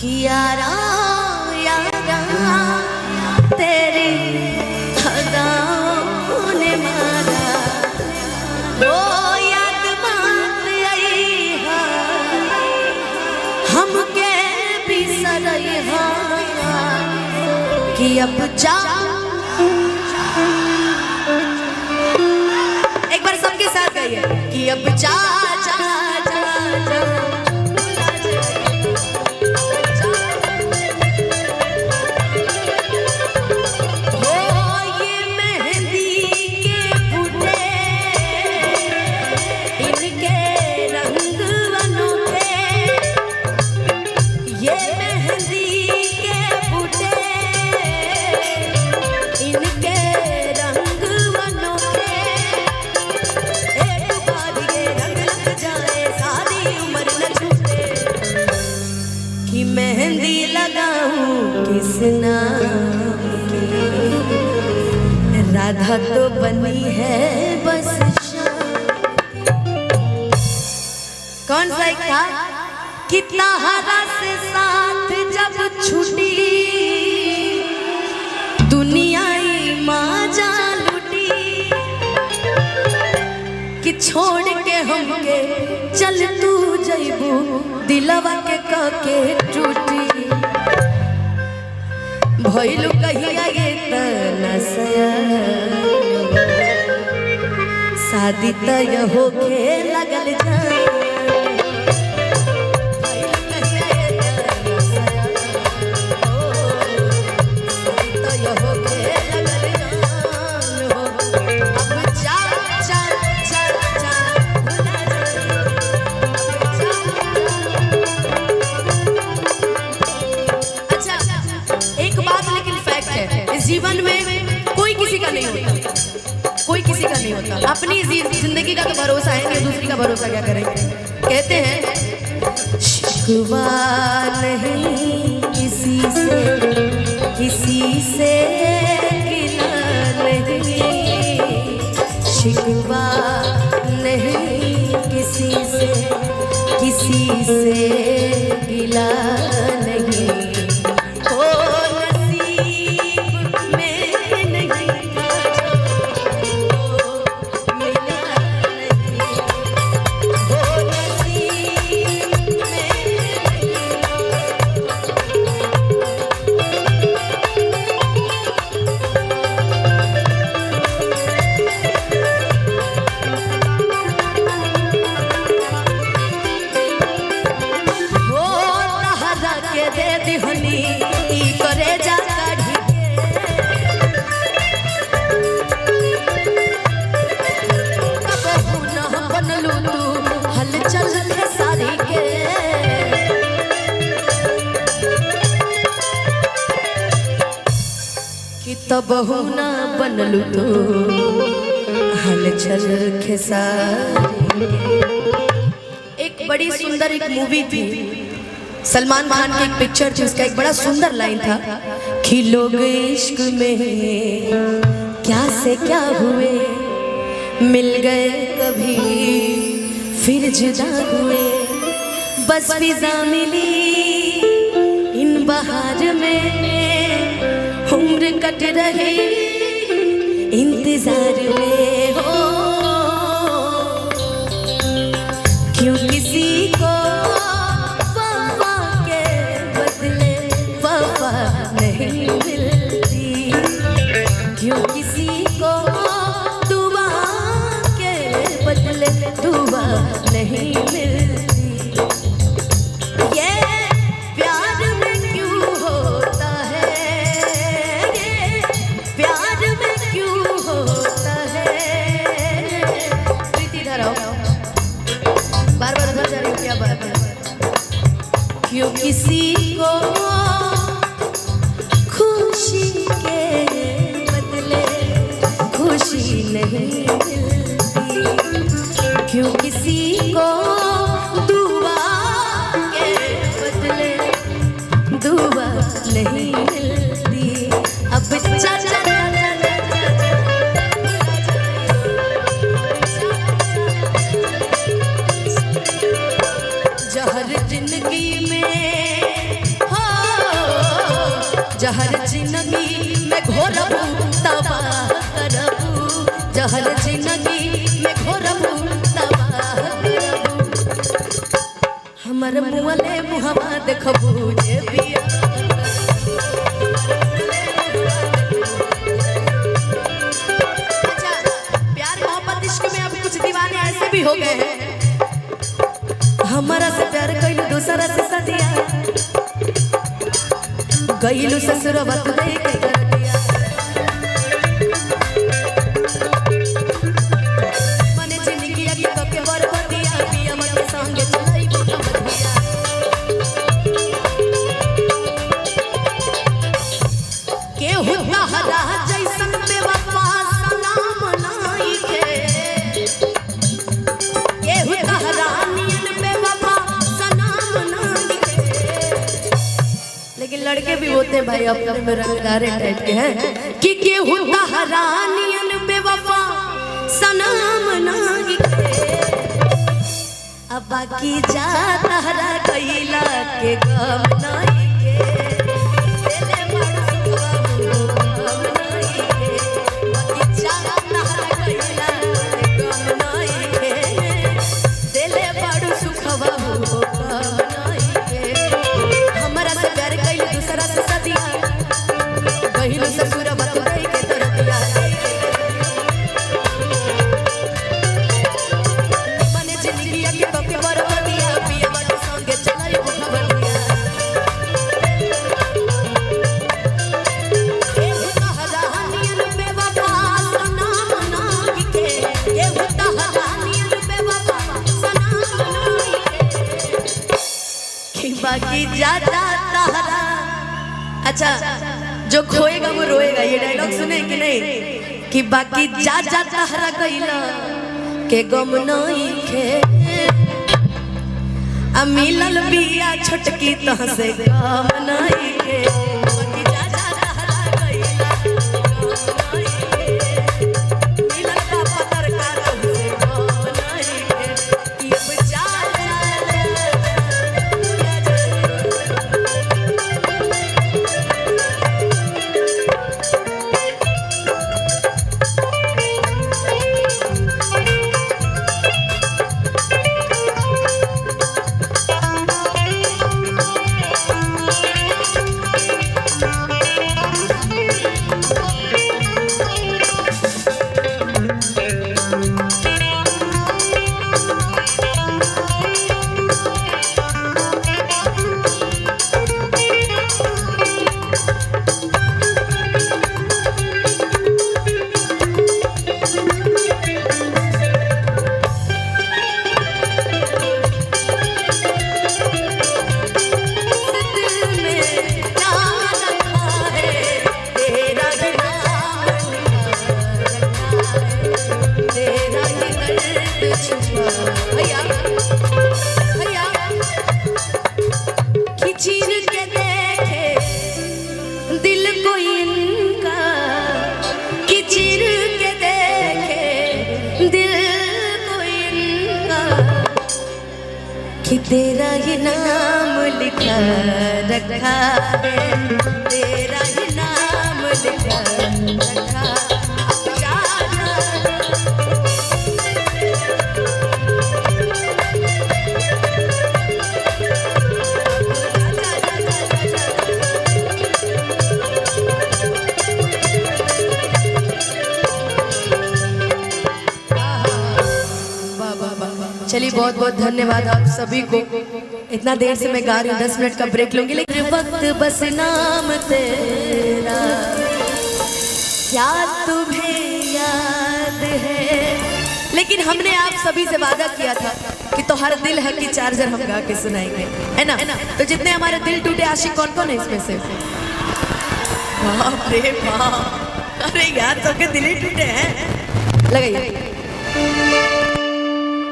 कि यारा यारा तेरी अदाओं ने मारा वो याद बात आई है हमके भी सरई है कि अब जा। एक बार सबके साथ गाइए कि अब जा जा जा जा मेहंदी लगाऊं किस नाम की राधा तो बनी है बस कौन सा एक था कितना हरा से साथ जब छुटी दुनिया माजा लुटी कि छोड़ के हमके चल तू जइबू दिलवा के कके टूटी भइलू कहिया ये तनसया शादी तय होके लगल जा जीवन में कोई किसी का नहीं होता, कोई किसी का नहीं होता। अपनी जिंदगी का तो भरोसा है कि दूसरी का भरोसा क्या करेंगे। कहते हैं शिकवा नहीं किसी से गिला नहीं शिकवा नहीं किसी से गिला नहीं तब ना बनलू तो हलचल खेसारी। एक बड़ी सुंदर एक मूवी थी सलमान खान की एक पिक्चर थी उसका एक बड़ा सुंदर लाइन था कि लोग इश्क में क्या से क्या हुए मिल गए कभी फिर जुदा हुए बस फिजा मिली इन बहार में उम्र कट रही इंतजार में हो क्यों किसी को वफा के बदले वफा नहीं मिलती क्यों किसी को दुआ के बदले दुआ नहीं मिलती क्यों किसी को खुशी के बदले खुशी नहीं मिलती क्यों किसी को दुआ के बदले दुआ नहीं मिलती अब चल जहर जिंदगी में हो जहर जिंदगी में घोरबू तबाह करबू, जहर जिंदगी में घोरबू तबाह करबू। हमर मुँहले मुहवा देखबू जे बिया। अच्छा, प्यार मोहब्बत इश्क में अब कुछ दीवाने ऐसे भी हो गए हैं, हमारा से प्यार कइलू दूसरा से सदिया, गइलू ससुरवा तू दे के कर दिया। मने जिंदगी के कके बरबदिया, पिया मत संग चलाई बदिया। केहू तहरा जैसन बेवफा सलाम नाई के, केहू तहरा नियन बेवफा सलाम नाई के। लेकिन लड़के भी होते हैं भाई अपने में रंगदारे टाइप के हैं कि केहू तहरा नियन बेवफा सलाम नाई के। अब बाकी जा तहरा कइला के गम नाई के, देले बड़ सुखवा गम नाई के। बाकी जा तहरा कइला के गम नाई के, देले बड़ सुखवा गम नाई के। हमरा से प्यार कइले दूसरा से सदिया, गइलू ससुरवा तू दे के कर दिया। मने जिंदगी के कके बरबदिया, पिया बट संगे चलाई बदिया। केहू तहरा नियन बेवफा सलाम नाई के, केहू तहरा नियन बेवफा सलाम नाई के। कि बाकी जाता तहरा। अच्छा, जो खोएगा वो रोएगा, ये डायलॉग सुने कि नहीं? कि बाकी जा तहरा कइला के गम नाई के, आ मिलल बिया छोटकी तह से गम नाई के। बाकी जा तहरा कइला के गम नाई के, मिलल का पतर का तह से गम नाई के। कि अब जा भैया भैया खिचीर के देखे दिल को इनका, खिचीर के देखे दिल को इनका। कि तेरा ही नाम लिखा रखा है, तेरा ही नाम लिखा रखा। चलिए बहुत बहुत धन्यवाद आप सभी को। इतना देर से मैं गा रही हूँ, 10 मिनट का ब्रेक लूंगी। लेकिन वक्त बस नाम तेरा, क्या तुम्हें याद है? लेकिन हमने आप सभी से वादा किया था कि तो हर दिल है कि चार्जर हम गा के सुनाएंगे, है ना? तो जितने हमारे दिल टूटे आशिक कौन कौन है इसमें से? बाप रे बाप, अरे यार सबके दिल ही टूटे हैं। लगाइए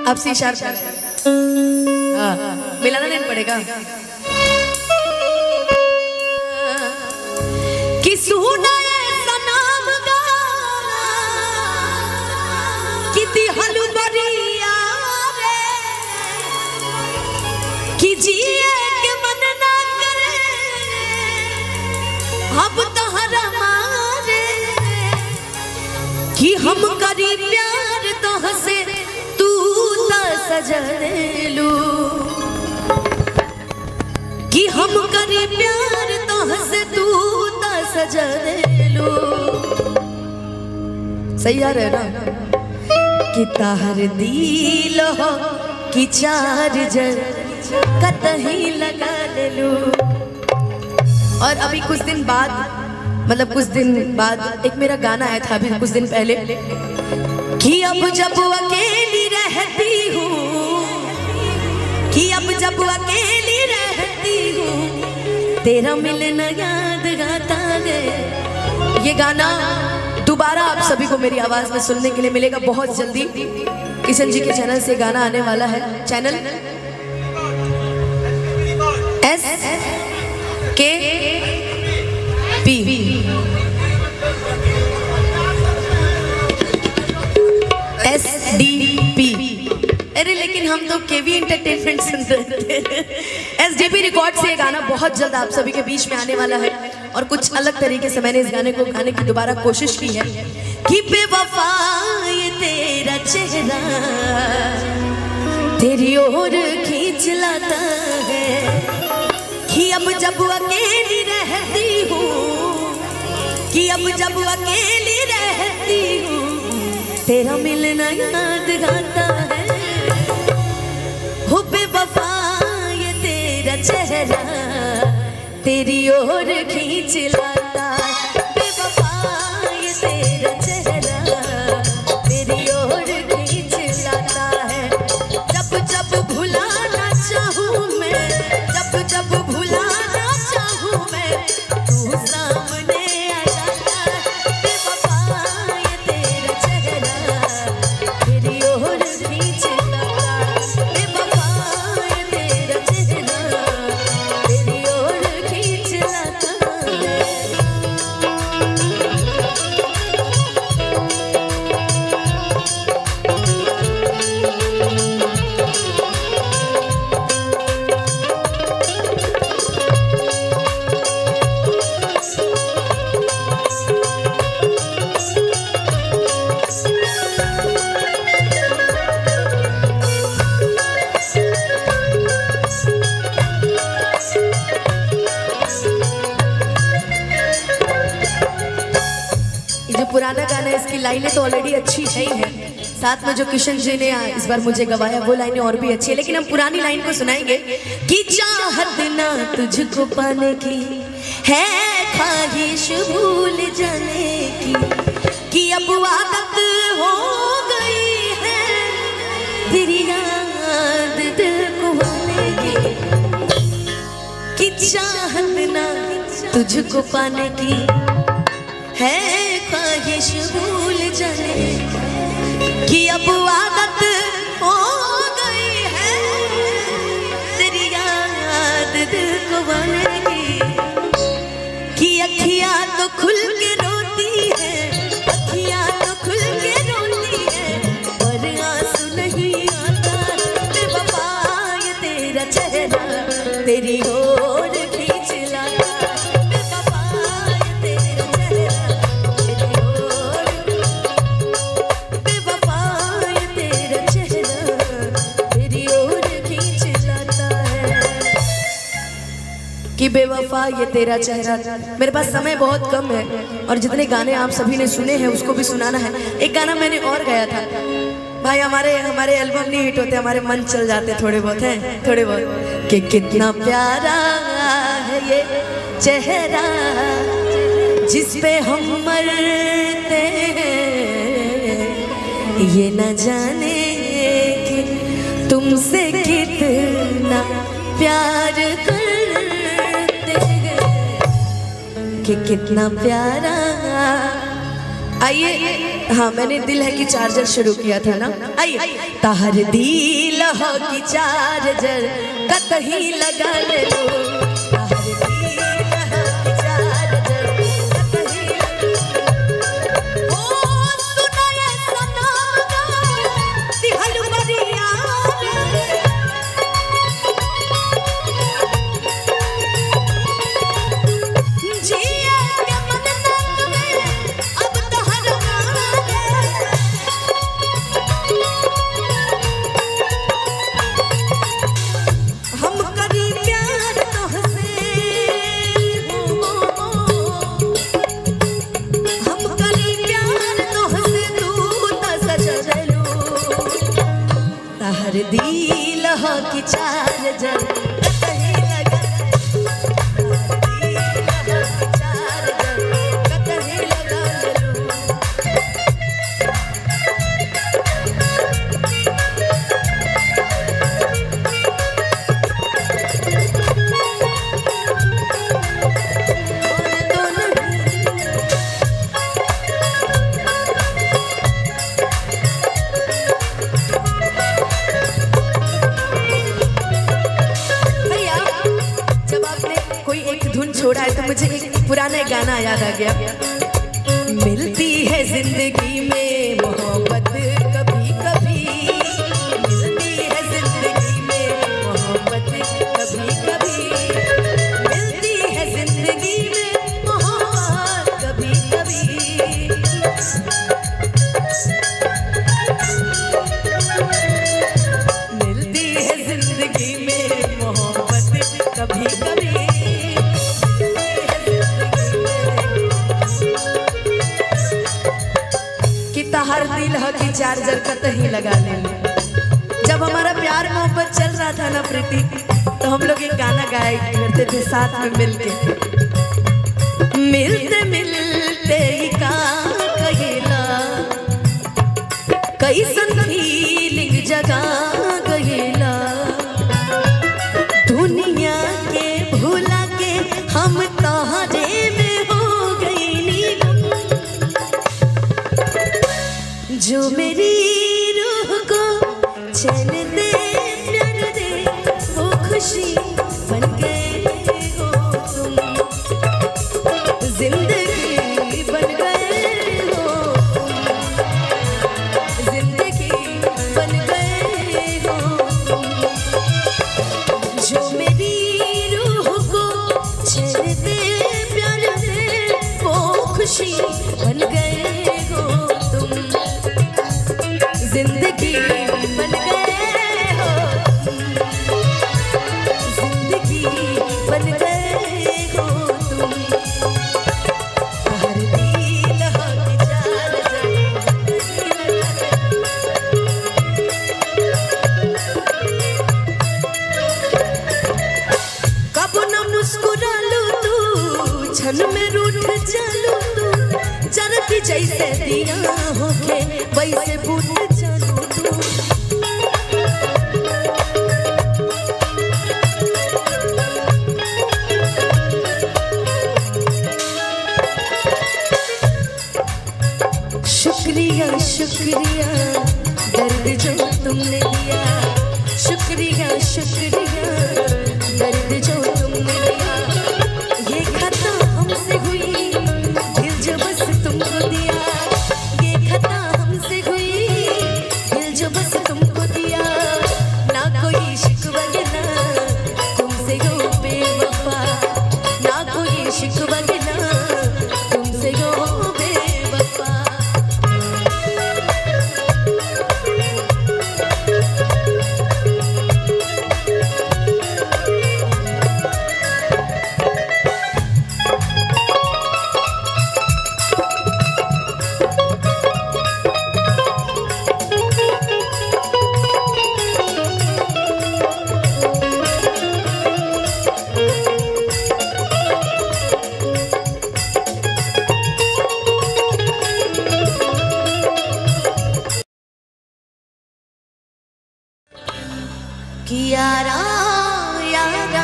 अब सी शार्प, मिलाना नहीं पड़ेगा। कि सुना ऐसा नाम गा कि दिहल बरिया रे, कि जिए के मन ना करे सजनेलू कि हम करी प्यार तो हंस तू ता सजनेलू। सही आ रहा है ना कि ताहर दिल हो कि चार्जर कतही लगा ले लू। और अभी कुछ दिन बाद मतलब कुछ दिन बाद एक मेरा गाना आया था अभी कुछ दिन पहले कि अब जब अकेली रहती हूँ कि अब जब अकेली रहती हूँ तेरा मिलना याद आता है। ये गाना दोबारा आप सभी को मेरी आवाज में सुनने के लिए मिलेगा बहुत जल्दी। किशन जी के चैनल से गाना आने वाला है। Channel SKP SDP। अरे लेकिन हम तो केवी एंटरटेनमेंट सुन रहे थे। SDP रिकॉर्ड से ये गाना बहुत जल्द आप सभी के बीच में आने वाला है और कुछ अलग तरीके से मैंने इस गाने को गाने की दोबारा कोशिश की है कि बेवफा ये तेरा चेहरा तेरी ओर खींच लाता है कि अब जब अकेली रहती हूँ कि अब जब अकेली रहती हूँ तेरा मिलना याद आता है। हो बेवफा ये तेरा चेहरा तेरी ओर खींच लाता है। बेवफा ये तेरा चेहरा तेरी ओर खींच लाता है। जब जब भुलाना चाहूँ मैं जब जब भुलाना चाहूँ मैं तू सामने आ जाता है। बेवफा ये तेरा चेहरा तेरी ओर खींच लाता है। बेवफा ये तेरा चेहरा तेरी ओर खींच लाता है। जो पुराना गाना है इसकी लाइनें तो ऑलरेडी अच्छी है ही है, साथ में जो किशन जी ने इस बार मुझे गवाया वो लाइनें और भी अच्छी है। लेकिन हम पुरानी लाइन को सुनाएंगे कि चाहत ना तुझको पाने की है ख्वाहिश भूल जाने की कि अब आदत हो गई है तेरी याद दिल को आने की कि चाहत ना तुझको पाने की है ख्वाहिश भूल जाने कि अब आदत हो गई है तेरी याद दिल को आने की कि अखियाँ तो खुल के रोती है अखियाँ तो खुल के रोती है पर आंसू नहीं आता। बेवफा ये तेरा चेहरा तेरी ओर खींच लाता है। बेवफा ये तेरा चेहरा तेरी ओर बेवफा ये तेरा चेहरा तेरी ओर खींच लाता है कि बेवफा ये तेरा चेहरा। मेरे पास समय बहुत कम है और जितने गाने आप सभी ने सुने हैं उसको भी सुनाना है। एक गाना मैंने और गाया था भाई, हमारे एल्बम नहीं हिट होते, हमारे मन चल जाते थोड़े बहुत हैं थोड़े बहुत कि कितना प्यारा है ये चेहरा जिस पे हम मरते हैं ये न जाने कि तुमसे कितना प्यार करते हैं कि कितना प्यारा। आइए हाँ मैंने दिल है कि चार्जर शुरू किया था ना। आइए ताहर दिल हो कि चार्जर कतही लगा ले लो। ताहर दिल हो कि चार्जर कतही लगा लो। ओ सुना ये सनम दिहल बरिया जिया के मन तक में अब तो हर गाना धुन छोड़ा है तो मुझे एक पुराना गाना याद आ गया। मिलती है जिंदगी में मोहब्बत कभी कभी, मिलती है जिंदगी में मोहब्बत कभी कभी, मिलती है जिंदगी में मोहब्बत कभी कभी। मिलती है जिंदगी में मोहब्बत कभी कभी। हर दिल हो कि चार्जर कतही लगा ले। जब हमारा प्यार मोहब्बत चल रहा था ना प्रीति, तो हम लोग एक गाना गाया करते थे साथ में मिलके। मिलते मिलते ही का कहेला कैसन फीलिंग जगा गएला, दुनिया के भूला के हम तोहरे में हो गईली। जो मेरी रूह को चैन दे प्यार दे वो खुशी बन गए हो तुम, जिंदगी बन गए हो तुम, जिंदगी बन गए हो तुम। जो मेरी रूह को चैन दे प्यार दे वो खुशी बन गए हो तुम, जिंदगी बन गए हो, जिंदगी बन गए हो तुम। हर दिल हो कि चार कब न मुस्कुरा लू तू, क्षण में रूठ चलू तू, जरती जैसे दिया होके वैसे बूट चलू तू। शुक्रिया शुक्रिया दर्द जो तुमने दिया, शुक्रिया शुक्रिया दर्द जो तुमने दिया। ये खता हमसे हुई दिल जो बस तुमको दिया, ये खता हमसे हुई दिल जो बस तुमको दिया। ना कोई शिकवा ना तुमसे हो बेवफा, ना कोई शिकवा ना तुमसे हो बेवफा। यारा यारा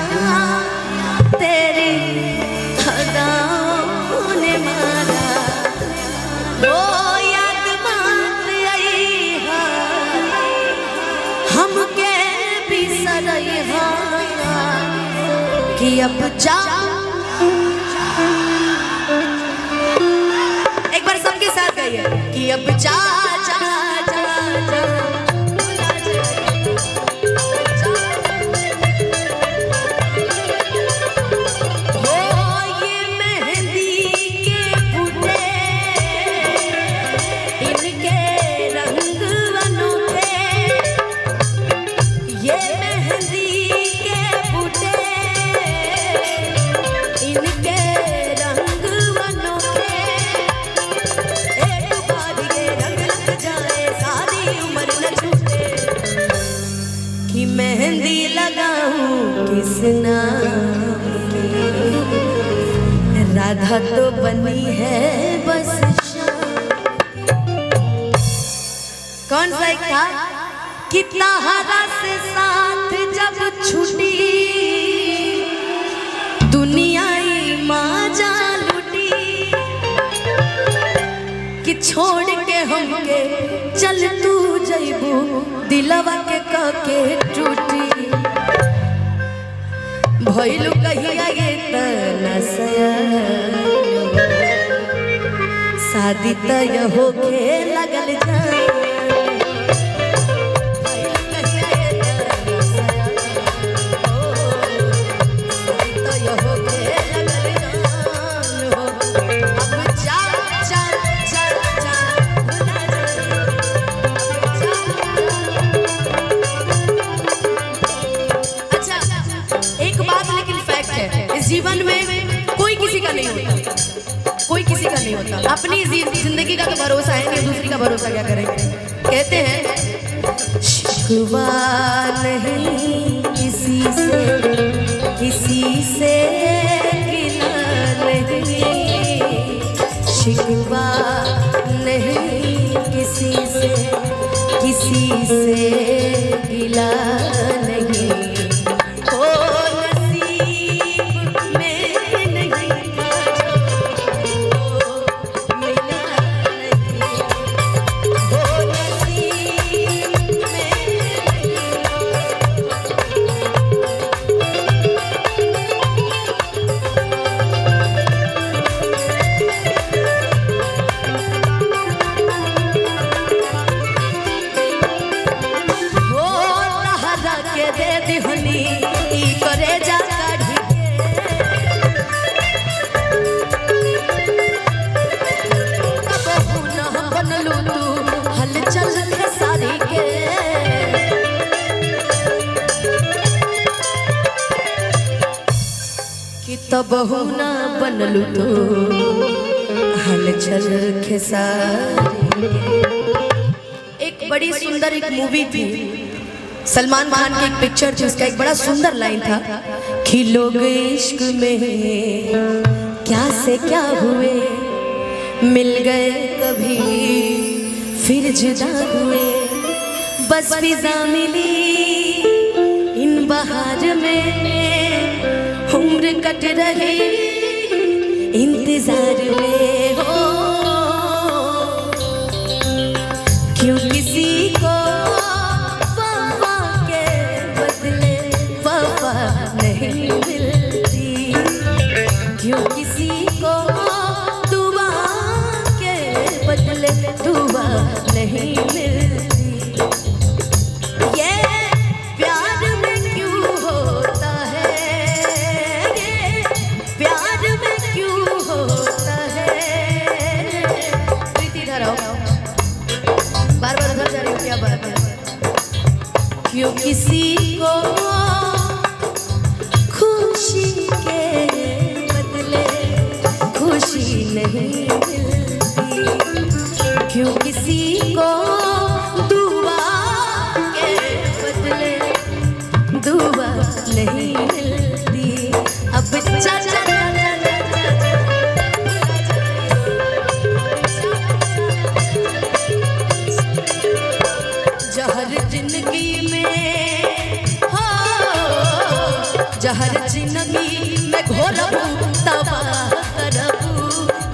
तेरी अदाओं ने मारा, वो याद बात आई है हमके भी सरई है कि अब जा। एक बार सबके साथ गाइए कि अब जा जा जा जा। मेहंदी लगाऊं किस नाम की, राधा तो बनी है बस कौन सा एक था? कितना हरा से साथ जब छूटी, दुनिया ही माजा लूटी, कि छोड़ के हमके चल तू जइबू, दिलवा के काके टूटी। भइलू कहिया ये त न शादी तय होके लगल जान जीवन में कोई किसी का नहीं होता, कोई किसी का नहीं होता। अपनी जिंदगी का तो भरोसा है नहीं, दूसरी का भरोसा क्या करेंगे। कहते हैं शिकवा नहीं किसी से गिला नहीं, शिकवा नहीं किसी से गिला नहीं। तब ना बनलू तो हलचल खेसारी। एक बड़ी सुंदर एक मूवी थी, सलमान खान की एक पिक्चर थी, उसका एक बड़ा सुंदर लाइन था कि लोग इश्क में क्या से क्या हुए, मिल गए कभी फिर जुदा हुए, बस फिजा मिली इन बहार में, उम्र कट रही इंतजार में हो, क्यों किसी को वफा के बदले वफा नहीं मिलती, क्यों किसी को दुआ के बदले दुआ नहीं मिलती। ये प्यार में क्यों होता है, ये प्यार में क्यों होता है। प्रीति इधर आओ, बार बार उधर जा रही हो, क्या बात है। क्यों किसी को खुशी के बदले खुशी नहीं मिलती, क्यों किसी को दुआ के बदले दुआ नहीं मिलती। अब जहर जिंदगी में हो, जहर जिंदगी में घोरबू तबाह करबू,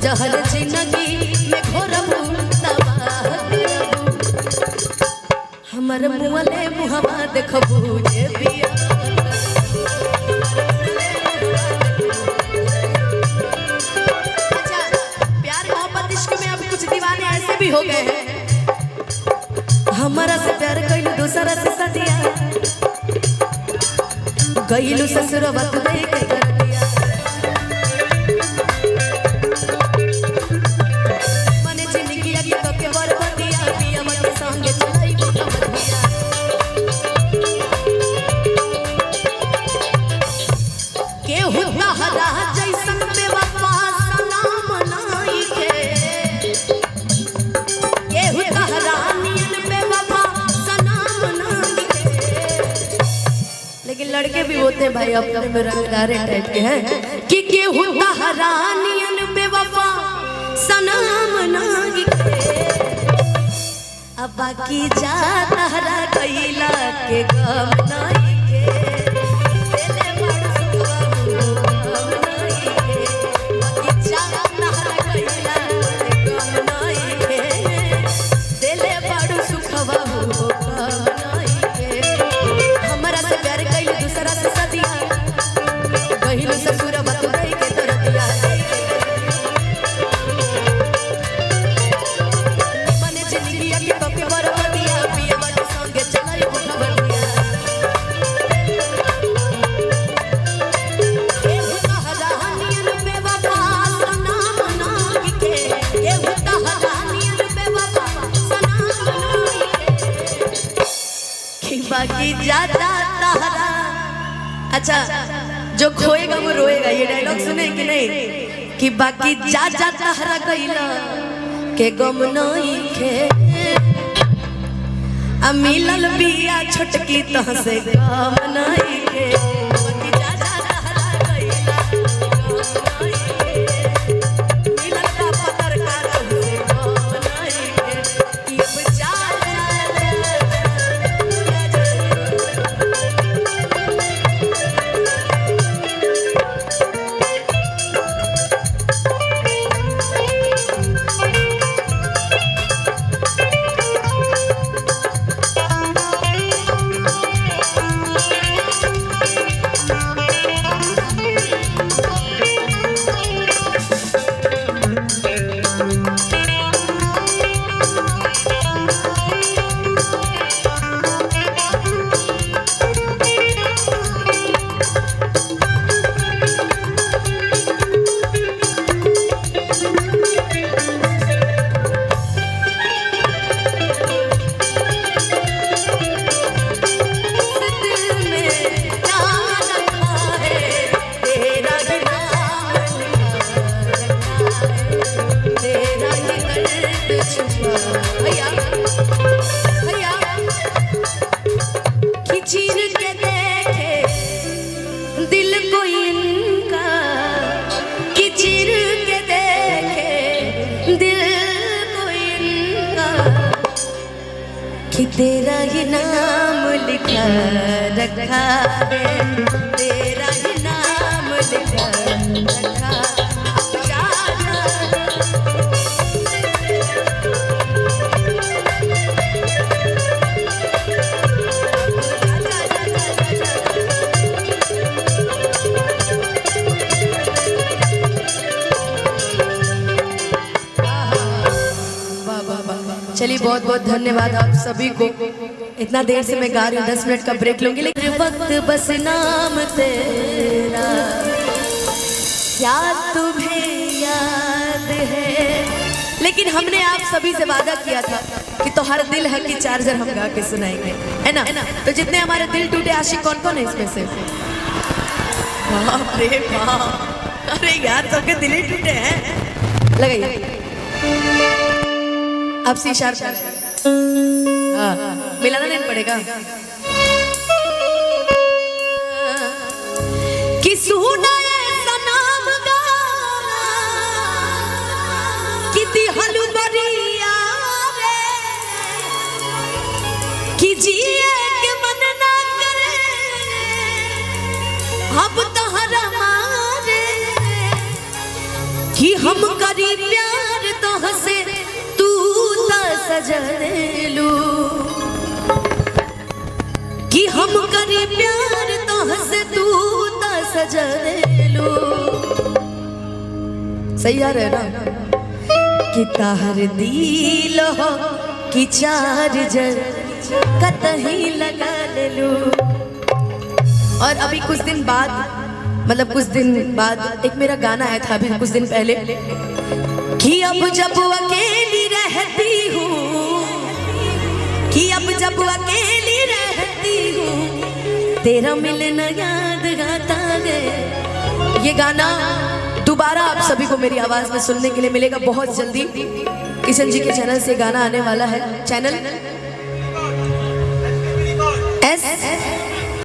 जहर जिंदगी में घोरबू तबाह करबू, हमर मुँहले मुहवा देखबू जे बिया। अच्छा, प्यार मोहब्बत इश्क में अब कुछ दीवाने ऐसे भी हो गए हैं, हमारा से प्यार कइलू दूसरा से सदिया, गइलू ससुरवा तू दे के कर दिया, मने जिंदगी के के बरबदिया, पिया मत संगे चलाई बदिया। के हुदा हरा जैसन बेवफा सलाम नाई के, के हुदा हरानियन बेवफा सलाम नाई के। लेकिन लड़के भी होते हैं भाई अपने में रंगदारे टाइप के हैं कि के हुदा हरानियन बेवफा सलाम नाई के। अब बाकी जा तहरा कैला के गम नाई के, तेरे बड़ सुखवा गम नाई के, बाकी जा तहरा कैला के गम नाई के, तेरे बड़ सुखवा गम नाई के। हमरा से प्यार कइल दूसरा से सदिया, कहिलू ससुरवा तू दे के कर दिया। अच्छा जो खोएगा वो रोएगा, ये डायलॉग सुने कि नहीं? कि बाकी जा जा तहरा गइला के गम नहीं खे, आ मिलल बिया छोटकी तह से गम नहीं खे। बाकी जा जा तहरा गइला गम नहीं खे, मिलल बा पत्रकार तह से गम नहीं खे। कि अब जा कि तेरा ही नाम लिखा रखा है, तेरा ही नाम लिखा रखा। चलिए बहुत बहुत धन्यवाद आप सभी को। इतना देर से मैं गा रही हूँ, 10 मिनट का ब्रेक लूंगी, लेकिन वक्त बस नाम तेरा क्या तुम्हें याद है। लेकिन हमने आप सभी से वादा किया था कि तो हर दिल है कि चार्जर हम गा के सुनाएंगे, है ना? तो जितने हमारे दिल टूटे आशिक कौन कौन है इसमें से? बाप रे बाप, अरे यार सबके दिल ही टूटे हैं। लगाइए अब सी शार्प मिलाना नहीं पड़ेगा। कि सुना ऐसा नाम गाना कि दिहल बरिया रे, कि जिए के मन ना करे अब तहरा मारे, कि हम करी प्यार तो हंसे सजनेलू, कि हम करी प्यार तो हंसे तू ता सजनेलू। सही आ रहा है ना? कि तार दिल हो कि चार्जर कतही लगा ले लू। और अभी कुछ दिन बाद, मतलब कुछ दिन बाद एक मेरा गाना आया था अभी कुछ दिन पहले, कि अब जब अकेली रहती हूँ, कि अब जब अकेली रहती हूँ तेरा मिलना याद आता है। ये गाना दोबारा आप सभी को मेरी आवाज में सुनने के लिए मिलेगा बहुत जल्दी। किशन जी के चैनल से गाना आने वाला है। चैनल